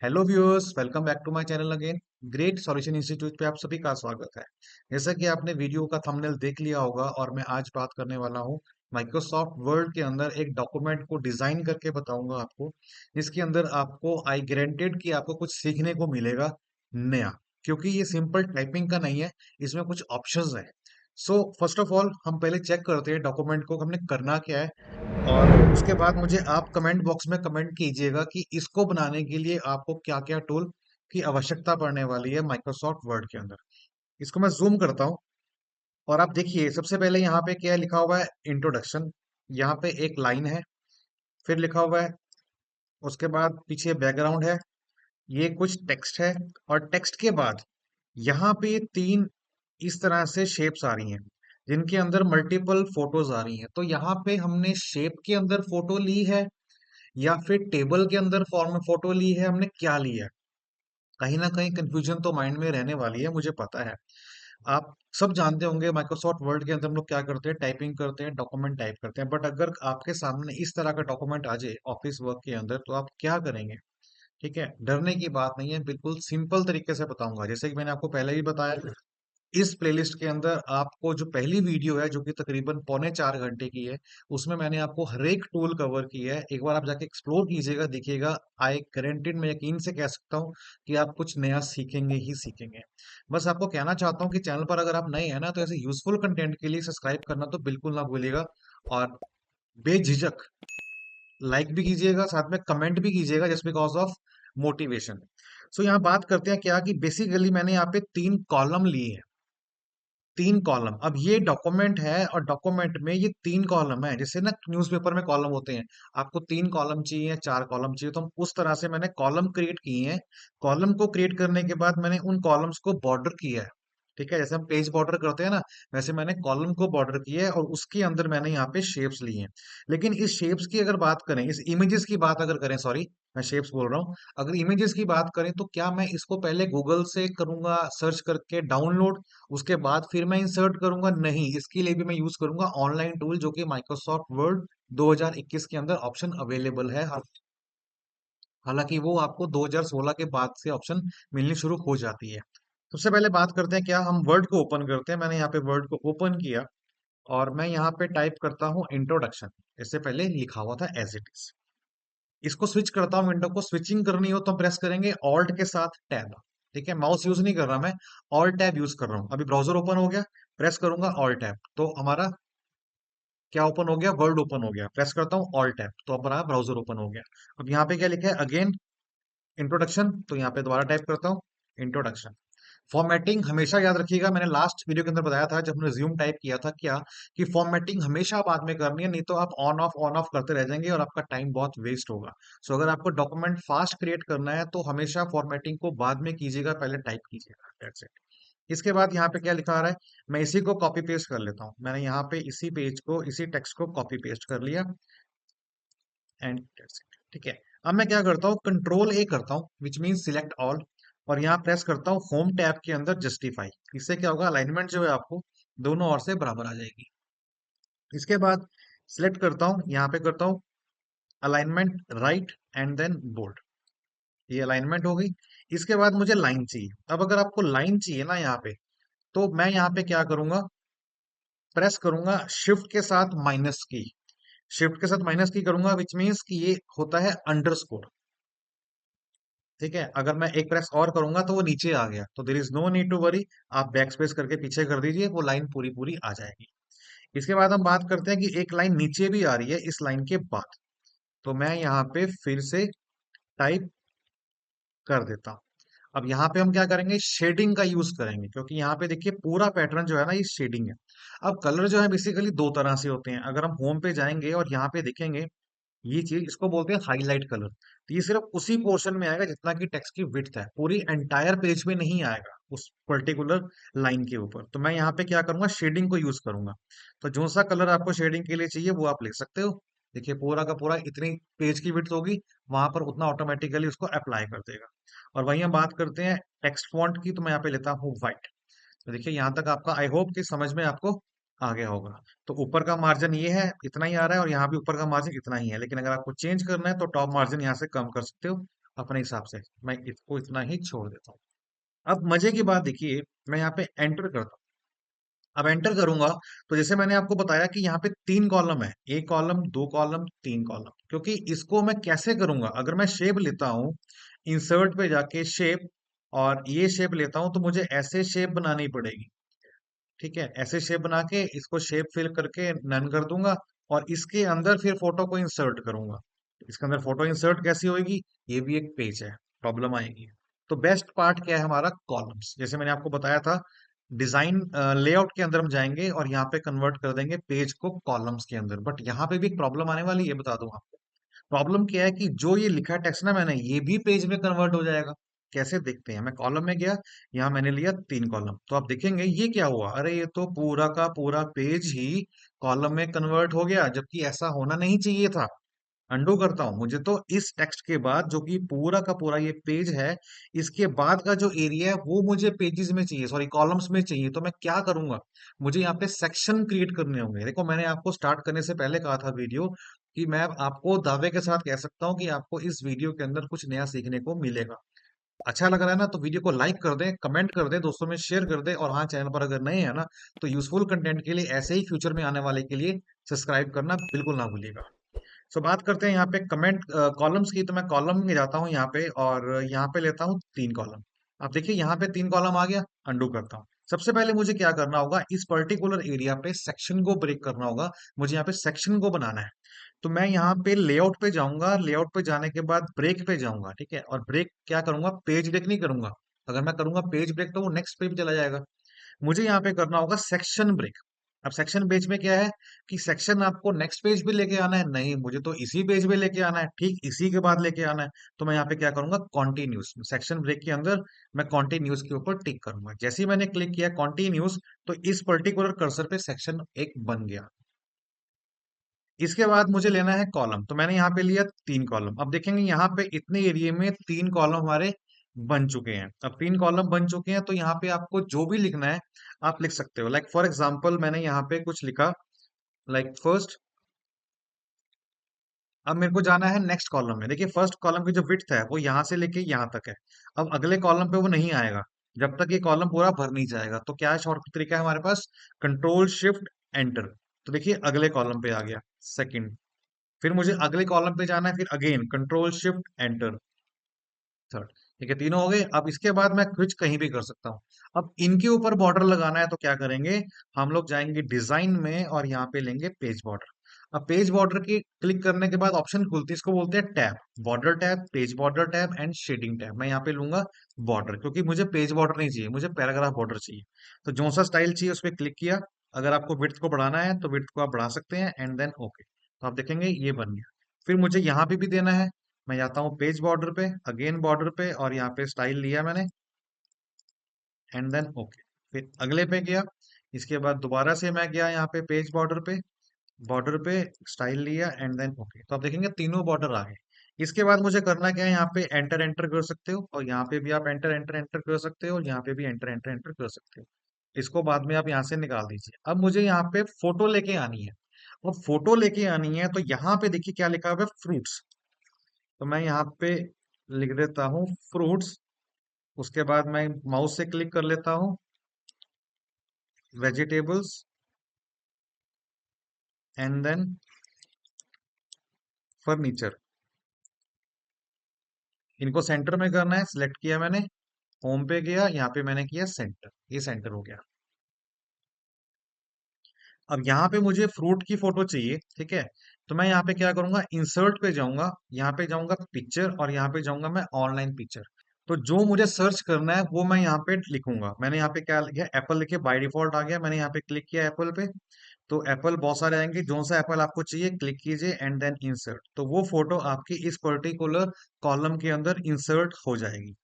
Hello viewers, welcome back to my channel again. Great solution institute पे आप सभी का स्वागत है। जैसा कि आपने वीडियो का थंबनेल देख लिया होगा और मैं आज बात करने वाला हूँ माइक्रोसॉफ्ट वर्ड के अंदर एक डॉक्यूमेंट को डिजाइन करके बताऊंगा आपको, जिसके अंदर आपको आई गारंटेड कि आपको कुछ सीखने को मिलेगा नया, क्योंकि ये सिंपल टाइपिंग का नहीं है, इसमें कुछ ऑप्शंस है। सो फर्स्ट ऑफ ऑल हम पहले चेक करते हैं डॉक्यूमेंट को हमने करना क्या है, और उसके बाद मुझे आप कमेंट बॉक्स में कमेंट कीजिएगा कि इसको बनाने के लिए आपको क्या क्या टूल की आवश्यकता पड़ने वाली है माइक्रोसॉफ्ट वर्ड के अंदर। इसको मैं जूम करता हूँ और आप देखिए सबसे पहले यहाँ पे क्या लिखा हुआ है, इंट्रोडक्शन। यहाँ पे एक लाइन है, फिर लिखा हुआ है, उसके बाद पीछे बैकग्राउंड है, ये कुछ टेक्स्ट है, और टेक्स्ट के बाद यहाँ पे तीन इस तरह से शेप्स आ रही हैं जिनके अंदर मल्टीपल फोटोज आ रही हैं। तो यहाँ पे हमने शेप के अंदर फोटो ली है या फिर टेबल के अंदर फॉर्म में फोटो ली है, हमने क्या लिया है। कहीं ना कहीं कंफ्यूजन तो माइंड में रहने वाली है, मुझे पता है। आप सब जानते होंगे माइक्रोसॉफ्ट वर्ड के अंदर हम लोग क्या करते हैं, टाइपिंग करते हैं, डॉक्यूमेंट टाइप करते हैं। बट अगर आपके सामने इस तरह का डॉक्यूमेंट आ जाए ऑफिस वर्क के अंदर तो आप क्या करेंगे? ठीक है, डरने की बात नहीं है, बिल्कुल सिंपल तरीके से बताऊंगा। जैसे कि मैंने आपको पहले ही बताया, इस प्लेलिस्ट के अंदर आपको जो पहली वीडियो है जो कि तकरीबन पौने 4 घंटे की है, उसमें मैंने आपको हर एक टूल कवर किया है। एक बार आप जाके एक्सप्लोर कीजिएगा, देखिएगा। आई गारंटेड, मैं यकीन से कह सकता हूँ कि आप कुछ नया सीखेंगे ही सीखेंगे। बस आपको कहना चाहता हूँ कि चैनल पर अगर आप नए हैं ना, तो ऐसे यूजफुल कंटेंट के लिए सब्सक्राइब करना तो बिल्कुल ना भूलिएगा, और बेझिझक लाइक भी कीजिएगा, साथ में कमेंट भी कीजिएगा, जस्ट बिकॉज ऑफ मोटिवेशन। सो यहाँ बात करते हैं क्या कि बेसिकली मैंने यहाँ पे 3 कॉलम लिए हैं। 3 कॉलम, अब ये डॉक्यूमेंट है और डॉक्यूमेंट में ये 3 कॉलम है। जैसे ना न्यूज़पेपर में कॉलम होते हैं, आपको 3 कॉलम चाहिए, 4 कॉलम चाहिए, तो हम उस तरह से मैंने कॉलम क्रिएट किए हैं। कॉलम को क्रिएट करने के बाद मैंने उन कॉलम्स को बॉर्डर किया है। ठीक है, जैसे हम पेज बॉर्डर करते हैं ना, वैसे मैंने कॉलम को बॉर्डर किया है और उसके अंदर मैंने यहाँ पे शेप्स लिए हैं। लेकिन इस शेप्स की अगर बात करें, इस इमेजेस की बात अगर करें, सॉरी मैं शेप्स बोल रहा हूँ। अगर इमेजेस की बात करें तो क्या मैं इसको पहले गूगल से करूंगा सर्च करके डाउनलोड, उसके बाद फिर मैं इंसर्ट करूंगा? नहीं, इसके लिए भी मैं यूज करूंगा ऑनलाइन टूल जो कि माइक्रोसॉफ्ट वर्ड 2021 के अंदर ऑप्शन अवेलेबल है। हालांकि वो आपको 2016 के बाद से ऑप्शन मिलनी शुरू हो जाती है। सबसे पहले बात करते हैं, क्या हम वर्ड को ओपन करते हैं। मैंने यहाँ पे वर्ड को ओपन किया और मैं यहाँ पे टाइप करता हूँ इंट्रोडक्शन। इससे पहले लिखा हुआ था एज इट इज। इसको स्विच करता हूँ, विंडो को स्विचिंग करनी हो तो प्रेस करेंगे ऑल्ट के साथ टैब। ठीक है, माउस यूज नहीं कर रहा मैं, ऑल्ट टैब यूज कर रहा हूँ। अभी ब्राउजर ओपन हो गया, प्रेस करूंगा ऑल्ट टैब तो हमारा क्या ओपन हो गया, वर्ड ओपन हो गया। प्रेस करता हूँ ऑल्ट टैब तो हमारा ब्राउजर ओपन हो गया। अब यहाँ पे क्या लिखा है, अगेन इंट्रोडक्शन, तो यहाँ पे दोबारा टाइप करता हूँ इंट्रोडक्शन। फॉर्मेटिंग हमेशा याद रखिएगा, मैंने लास्ट वीडियो के अंदर बताया था जब हमने रिज्यूम टाइप किया था क्या, कि फॉर्मेटिंग हमेशा बाद में करनी है, नहीं तो आप ऑन ऑफ करते रह जाएंगे और आपका टाइम बहुत वेस्ट होगा। सो अगर आपको डॉक्यूमेंट फास्ट क्रिएट करना है तो हमेशा फॉर्मेटिंग को बाद में कीजिएगा, पहले टाइप कीजिएगा। That's it. इसके बाद यहाँ पे क्या लिखा आ रहा है, मैं इसी को कॉपी पेस्ट कर लेता हूँ। मैंने यहाँ पे इसी पेज को, इसी टेक्स्ट को कॉपी पेस्ट कर लिया एंड दैट्स इट। ठीक है, अब मैं क्या करता हूँ, कंट्रोल ए करता हूँ विच मीन सिलेक्ट ऑल, और यहाँ प्रेस करता हूँ होम टैब के अंदर जस्टिफाई। इससे क्या होगा, अलाइनमेंट जो है आपको दोनों ओर से बराबर आ जाएगी। इसके बाद सिलेक्ट करता हूँ, यहाँ पे करता हूँ alignment right and then bold. ये अलाइनमेंट हो गई। इसके बाद मुझे लाइन चाहिए। अब अगर आपको लाइन चाहिए ना यहाँ पे, तो मैं यहाँ पे क्या करूंगा, प्रेस करूंगा शिफ्ट के साथ माइनस की। शिफ्ट के साथ माइनस की करूंगा विच मीन्स कि ये होता है अंडरस्कोर। ठीक है, अगर मैं एक प्रेस और करूंगा तो वो नीचे आ गया, तो there is no need to worry. आप बैक स्पेस करके पीछे कर दीजिए, वो लाइन पूरी पूरी आ जाएगी। इसके बाद हम बात करते हैं कि एक लाइन नीचे भी आ रही है इस लाइन के बाद, तो मैं यहाँ पे फिर से टाइप कर देता हूँ। अब यहाँ पे हम क्या करेंगे, शेडिंग का यूज करेंगे, क्योंकि यहाँ पे देखिए पूरा पैटर्न जो है ना ये शेडिंग है। अब कलर जो है बेसिकली दो तरह से होते हैं। अगर हम होम पे जाएंगे और यहाँ पे देखेंगे, ये चीज इसको बोलते हैं हाईलाइट कलर। तो ये सिर्फ उसी पोर्शन में आएगा जितना कि टेक्स्ट की विड्थ है, पूरी एंटायर पेज में नहीं आएगा उस पर्टिकुलर लाइन के ऊपर। तो मैं यहाँ पे क्या करूंगा, शेडिंग को यूज करूंगा। तो जो सा कलर आपको शेडिंग के लिए चाहिए वो आप लिख सकते हो। देखिए पूरा का पूरा इतनी पेज की विड्थ होगी, वहां पर उतना ऑटोमेटिकली उसको अप्लाई कर देगा। और वहीं हम बात करते हैं टेक्स्ट फॉन्ट की, तो मैं यहाँ पे लेता हूँ व्हाइट। तो देखिए यहाँ तक आपका आई होप कि समझ में आपको आ गया होगा। तो ऊपर का मार्जिन ये है, इतना ही आ रहा है, और यहाँ भी ऊपर का मार्जिन इतना ही है। लेकिन अगर आपको चेंज करना है तो टॉप मार्जिन यहाँ से कम कर सकते हो, अपने हिसाब से। मैं इसको इतना ही छोड़ देता हूँ। अब मजे की बात देखिए, मैं यहाँ पे एंटर करता हूँ। अब एंटर करूंगा तो जैसे मैंने आपको बताया कि यहाँ पे 3 कॉलम है, एक कॉलम, 2 कॉलम, 3 कॉलम। क्योंकि इसको मैं कैसे करूंगा, अगर मैं शेप लेता हूँ, इंसर्ट पे जाके शेप, और ये शेप लेता हूं तो मुझे ऐसे शेप बनानी पड़ेगी। ठीक है, ऐसे शेप बना के इसको शेप फिल करके नन कर दूंगा, और इसके अंदर फिर फोटो को इंसर्ट करूंगा। इसके अंदर फोटो इंसर्ट कैसी होगी, ये भी एक पेज है, प्रॉब्लम आएगी। तो बेस्ट पार्ट क्या है हमारा, कॉलम्स। जैसे मैंने आपको बताया था, डिजाइन लेआउट के अंदर हम जाएंगे और यहाँ पे कन्वर्ट कर देंगे पेज को कॉलम्स के अंदर। बट यहाँ पे भी एक प्रॉब्लम आने वाली है, बता दूं आपको। प्रॉब्लम क्या है कि जो ये लिखा टेक्स्ट ना मैंने, ये भी पेज में कन्वर्ट हो जाएगा। कैसे देखते हैं, मैं कॉलम में गया, यहाँ मैंने लिया 3 कॉलम, तो आप देखेंगे ये क्या हुआ, अरे ये तो पूरा का पूरा पेज ही कॉलम में कन्वर्ट हो गया, जबकि ऐसा होना नहीं चाहिए था। अंडू करता हूं, मुझे तो इस टेक्स्ट के बाद जो कि पूरा का पूरा ये पेज है, इसके बाद का जो एरिया है वो मुझे पेजेस में चाहिए, सॉरी कॉलम्स में चाहिए। तो मैं क्या करूंगा, मुझे यहाँ पे सेक्शन क्रिएट करने होंगे। देखो, मैंने आपको स्टार्ट करने से पहले कहा था वीडियो कि मैं आपको दावे के साथ कह सकता हूँ कि आपको इस वीडियो के अंदर कुछ नया सीखने को मिलेगा। अच्छा लग रहा है ना, तो वीडियो को लाइक कर दें, कमेंट कर दें, दोस्तों में शेयर कर दें, और हाँ, चैनल पर अगर नए हैं ना, तो यूजफुल कंटेंट के लिए, ऐसे ही फ्यूचर में आने वाले के लिए सब्सक्राइब करना बिल्कुल ना भूलिएगा। सो बात करते हैं यहाँ पे कमेंट कॉलम्स की। तो मैं कॉलम में जाता हूँ यहाँ पे, और यहाँ पे लेता हूँ 3 कॉलम। अब देखिए यहाँ पे 3 कॉलम आ गया, अंडू करता हूँ। सबसे पहले मुझे क्या करना होगा, इस पर्टिकुलर एरिया पे सेक्शन को ब्रेक करना होगा। मुझे यहाँ पे सेक्शन को बनाना है। तो मैं यहाँ पे लेआउट पे जाऊंगा, लेआउट पे जाने के बाद ब्रेक पे जाऊंगा। ठीक है, और ब्रेक क्या करूंगा, पेज ब्रेक नहीं करूंगा। अगर मैं करूंगा पेज ब्रेक तो वो नेक्स्ट पेज पे चला जाएगा। मुझे यहाँ पे करना होगा सेक्शन ब्रेक। अब सेक्शन पेज में क्या है कि सेक्शन आपको नेक्स्ट पेज पे लेके आना है, नहीं, मुझे तो इसी पेज पे लेके आना है, ठीक इसी के बाद लेके आना है। तो मैं यहाँ पे क्या करूंगा, कॉन्टिन्यूस। सेक्शन ब्रेक के अंदर मैं कॉन्टिन्यूस के ऊपर टिक करूंगा। जैसे ही मैंने क्लिक किया कॉन्टिन्यूस, तो इस पर्टिकुलर कर्सर पे सेक्शन एक बन गया। इसके बाद मुझे लेना है कॉलम, तो मैंने यहाँ पे लिया 3 कॉलम। अब देखेंगे यहाँ पे इतने एरिया में 3 कॉलम हमारे बन चुके हैं। अब 3 कॉलम बन चुके हैं, तो यहाँ पे आपको जो भी लिखना है आप लिख सकते हो। लाइक फॉर एग्जाम्पल मैंने यहाँ पे कुछ लिखा, लाइक फर्स्ट। अब मेरे को जाना है नेक्स्ट कॉलम में। देखिए फर्स्ट कॉलम की जो विड्थ है वो यहाँ से लेके यहाँ तक है। अब अगले कॉलम पे वो नहीं आएगा जब तक ये कॉलम पूरा भर नहीं जाएगा। तो क्या शॉर्ट तरीका है हमारे पास, कंट्रोल शिफ्ट एंटर। तो देखिए अगले कॉलम पे आ गया, सेकंड। फिर मुझे अगले कॉलम पे जाना है, फिर again control shift enter, third. ठीक है, तीनों हो गए। अब इसके बाद मैं कुछ कहीं भी कर सकता हूँ। अब इनके ऊपर बॉर्डर लगाना है, तो क्या करेंगे, हम लोग जाएंगे डिजाइन में और यहाँ पे लेंगे पेज बॉर्डर। अब पेज बॉर्डर की क्लिक करने के बाद ऑप्शन खुलती है, इसको बोलते हैं tab, border tab, page border tab and shading tab. मैं यहाँ पे लूंगा बॉर्डर, क्योंकि मुझे पेज बॉर्डर नहीं चाहिए, मुझे पैराग्राफ बॉर्डर चाहिए। तो जो सा स्टाइल चाहिए उस पर क्लिक किया। अगर आपको विड्थ को बढ़ाना है तो विड्थ को आप बढ़ा सकते हैं, एंड देन ओके। तो आप देखेंगे ये बन गया। फिर मुझे यहाँ पे भी देना है। मैं जाता हूँ पेज बॉर्डर पे, अगेन बॉर्डर पे, और यहाँ पे स्टाइल लिया मैंने, एंड देन ओके। फिर अगले पे गया। इसके बाद दोबारा से मैं गया यहाँ पे पेज बॉर्डर पे, बॉर्डर पे स्टाइल लिया, एंड देन ओके। तो आप देखेंगे तीनों बॉर्डर आ गए। इसके बाद मुझे करना क्या है, यहाँ पे एंटर एंटर कर सकते हो, और यहाँ पे भी आप एंटर एंटर एंटर कर सकते हो, और यहाँ पे भी एंटर एंटर एंटर कर सकते हो। इसको बाद में आप यहाँ से निकाल दीजिए। अब मुझे यहाँ पे फोटो लेके आनी है। अब फोटो लेके आनी है, तो यहाँ पे देखिए क्या लिखा हुआ है, फ्रूट्स। तो मैं यहाँ पे लिख देता हूँ फ्रूट्स। उसके बाद मैं माउस से क्लिक कर लेता हूँ, वेजिटेबल्स, एंड देन फर्नीचर। इनको सेंटर में करना है, सिलेक्ट किया मैंने, होम पे गया, यहाँ पे मैंने किया सेंटर, ये सेंटर हो गया। अब यहाँ पे मुझे फ्रूट की फोटो चाहिए। ठीक है, तो मैं यहाँ पे क्या करूंगा, इंसर्ट पे जाऊंगा, यहाँ पे जाऊंगा पिक्चर, और यहाँ पे जाऊंगा मैं ऑनलाइन पिक्चर। तो जो मुझे सर्च करना है वो मैं यहाँ पे लिखूंगा। मैंने यहाँ पे क्या लिखा, एप्पल लिखे, बाय डिफॉल्ट आ गया। मैंने यहाँ पे क्लिक किया एप्पल पे, तो एप्पल बहुत सारे आएंगे, जो सा एप्पल आपको चाहिए क्लिक कीजिए, एंड देन इंसर्ट। तो वो फोटो आपकी इस पर्टिकुलर कॉलम के अंदर इंसर्ट हो जाएगी।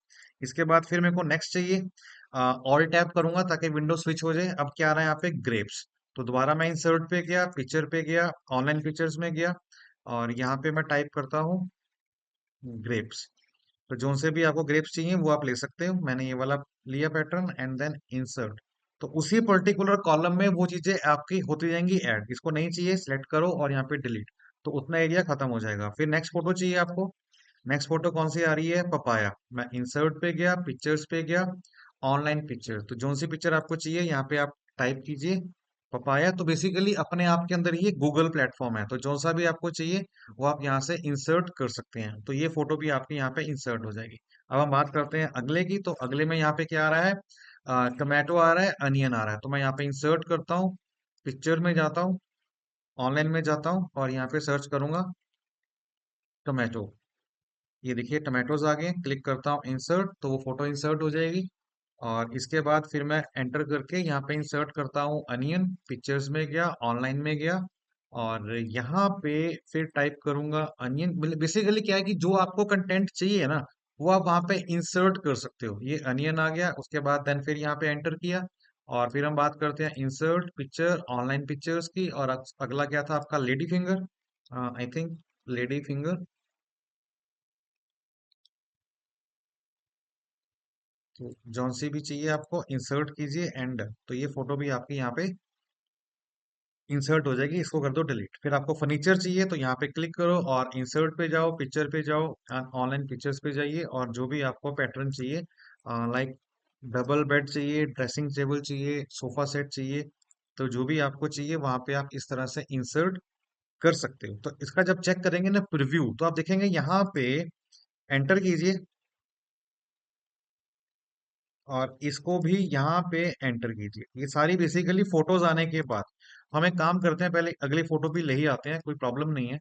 इसके बाद फिर मेरे को नेक्स्ट चाहिए, ऑल टैप करूंगा ताकि विंडो स्विच हो जाए। अब क्या आ रहा है यहाँ पे, ग्रेप्स। तो दोबारा मैं इंसर्ट पे गया, पिक्चर पे गया, ऑनलाइन पिक्चर्स में गया, और यहाँ पे मैं टाइप करता हूँ ग्रेप्स। तो जो से भी आपको ग्रेप्स चाहिए वो आप ले सकते हो। मैंने ये वाला लिया पैटर्न, एंड देन इंसर्ट। तो उसी पर्टिकुलर कॉलम में वो चीजें आपकी होती जाएंगी ऐड। इसको नहीं चाहिए, सिलेक्ट करो और यहाँ पे डिलीट। तो उतना एरिया खत्म हो जाएगा। फिर नेक्स्ट फोटो चाहिए आपको, नेक्स्ट फोटो कौन सी आ रही है? पपाया। मैं इंसर्ट पे गया, पिक्चर्स पे गया, ऑनलाइन पिक्चर, तो जो सी पिक्चर आपको चाहिए यहाँ पे आप टाइप कीजिए पपाया। तो बेसिकली अपने आप के अंदर ये गूगल प्लेटफॉर्म है, तो जो सा भी आपको चाहिए वो आप यहाँ से इंसर्ट कर सकते हैं। तो ये फोटो भी आपकी यहाँ पे इंसर्ट हो जाएगी। अब हम बात करते हैं अगले की। तो अगले में यहाँ पे क्या आ रहा है? टोमेटो आ रहा है, अनियन आ रहा है। तो मैं यहाँ पे इंसर्ट करता हूँ, पिक्चर में जाता हूँ, ऑनलाइन में जाता हूँ और यहाँ पे सर्च करूंगा टोमेटो। ये देखिए टोमेटोज आ गए, क्लिक करता हूँ इंसर्ट, तो वो फोटो इंसर्ट हो जाएगी। और इसके बाद फिर मैं एंटर करके यहाँ पे इंसर्ट करता हूँ अनियन, पिक्चर्स में गया, ऑनलाइन में गया और यहाँ पे फिर टाइप करूंगा अनियन। बेसिकली क्या है कि जो आपको कंटेंट चाहिए ना वो आप वहाँ पे इंसर्ट कर सकते हो। ये अनियन आ गया, उसके बाद देन फिर यहाँ पे एंटर किया और फिर हम बात करते हैं इंसर्ट पिक्चर ऑनलाइन पिक्चर्स की। और अगला क्या था आपका? Lady finger, I think lady finger. तो जौन सी भी चाहिए आपको इंसर्ट कीजिए एंड, तो ये फोटो भी आपकी यहाँ पे इंसर्ट हो जाएगी। इसको कर दो डिलीट। फिर आपको फर्नीचर चाहिए तो यहाँ पे क्लिक करो और इंसर्ट पे जाओ, पिक्चर पे जाओ, ऑनलाइन पिक्चर्स पे जाइए और जो भी आपको पैटर्न चाहिए, लाइक डबल बेड चाहिए, ड्रेसिंग टेबल चाहिए, सोफा सेट चाहिए, तो जो भी आपको चाहिए वहां पे आप इस तरह से इंसर्ट कर सकते हो। तो इसका जब चेक करेंगे ना प्रीव्यू, तो आप देखेंगे यहाँ पे एंटर कीजिए और इसको भी यहाँ पे एंटर कीजिए। ये सारी बेसिकली फोटोज आने के बाद हम एक काम करते हैं, पहले अगली फोटो भी ले ही आते हैं, कोई प्रॉब्लम नहीं है।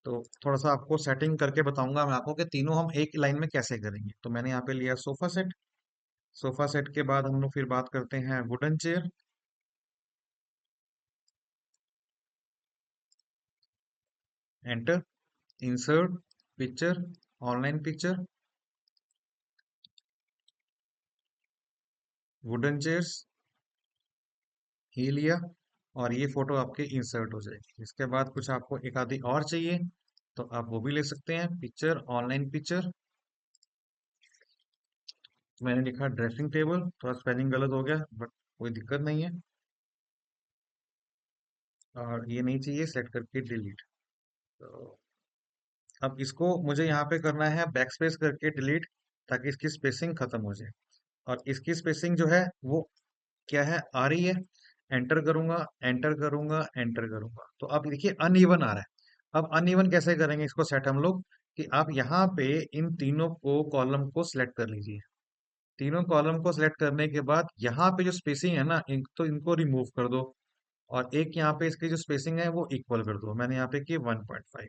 तो थोड़ा सा आपको सेटिंग करके बताऊंगा मैं आपको कि तीनों हम एक लाइन में कैसे करेंगे। तो मैंने यहाँ पे लिया सोफा सेट। सोफा सेट के बाद हम लोग फिर बात करते हैं wooden chair. Enter, insert picture, online picture, wooden chairs, ही लिया और ये फोटो आपके इंसर्ट हो जाएगी। इसके बाद कुछ आपको एक आधी और चाहिए तो आप वो भी ले सकते हैं, पिक्चर ऑनलाइन पिक्चर। मैंने लिखा ड्रेसिंग टेबल, थोड़ा स्पेलिंग गलत हो गया बट कोई दिक्कत नहीं है। और ये नहीं चाहिए, सेट करके डिलीट। तो अब इसको मुझे यहाँ पे करना है बैक स्पेस करके डिलीट, ताकि इसकी स्पेसिंग खत्म हो जाए। और इसकी स्पेसिंग जो है वो क्या है, आ रही है। एंटर करूंगा, एंटर करूंगा, एंटर करूंगा, तो अब देखिए अनइवन आ रहा है। अब अनइवन कैसे करेंगे इसको सेट हम लोग? कि आप यहाँ पे इन तीनों को कॉलम को सिलेक्ट कर लीजिए। तीनों कॉलम को सिलेक्ट करने के बाद यहाँ पे जो स्पेसिंग है ना, तो इनको रिमूव कर दो और एक यहाँ पे इसकी जो स्पेसिंग है वो इक्वल कर दो। मैंने यहाँ पे की 1.5।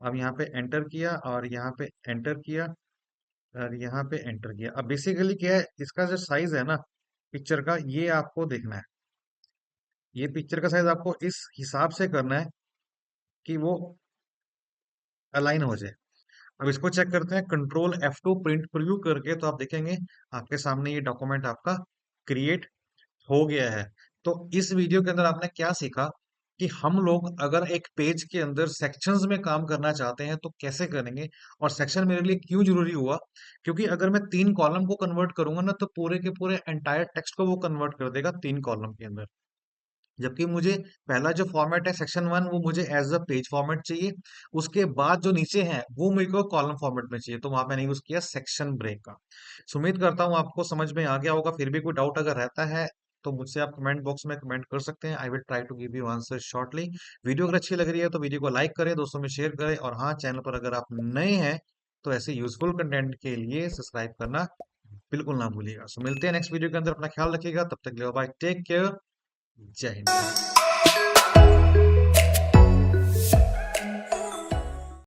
अब यहाँ पे एंटर किया और यहाँ पे एंटर किया और यहाँ पे एंटर किया। अब बेसिकली क्या है, इसका जो साइज है ना पिक्चर का, ये आपको देखना है। ये पिक्चर का साइज आपको इस हिसाब से करना है कि वो अलाइन हो जाए। अब इसको चेक करते हैं कंट्रोल F2 प्रिंट प्रीव्यू करके, तो आप देखेंगे आपके सामने ये डॉक्यूमेंट आपका क्रिएट हो गया है। तो इस वीडियो के अंदर आपने क्या सीखा कि हम लोग अगर एक पेज के अंदर सेक्शंस में काम करना चाहते हैं तो कैसे करेंगे, और सेक्शन मेरे लिए क्यों जरूरी हुआ? क्योंकि अगर मैं 3 कॉलम को कन्वर्ट करूंगा ना तो पूरे के पूरे एंटायर टेक्स्ट को वो कन्वर्ट कर देगा 3 कॉलम के अंदर। जबकि मुझे पहला जो फॉर्मेट है सेक्शन 1 वो मुझे एज अ पेज फॉर्मेट चाहिए। उसके बाद जो नीचे है वो मेरे को कॉलम फॉर्मेट में चाहिए, तो वहां मैंने यूज किया सेक्शन ब्रेक का। So, उम्मीद करता हूँ आपको समझ में आ गया होगा। फिर भी कोई डाउट अगर रहता है तो मुझसे आप कमेंट बॉक्स में कमेंट कर सकते हैं। I will try to give you answer shortly. Video अगर अच्छी लग रही है तो वीडियो को लाइक करें, दोस्तों में शेयर करें, और हाँ, चैनल पर अगर आप नए हैं तो ऐसे यूजफुल कंटेंट के लिए सब्सक्राइब करना बिल्कुल ना भूलिएगा। सो मिलते हैं नेक्स्ट वीडियो के अंदर, अपना ख्याल रखिएगा, तब तक के लिए बाय, टेक केयर, जय हिंद।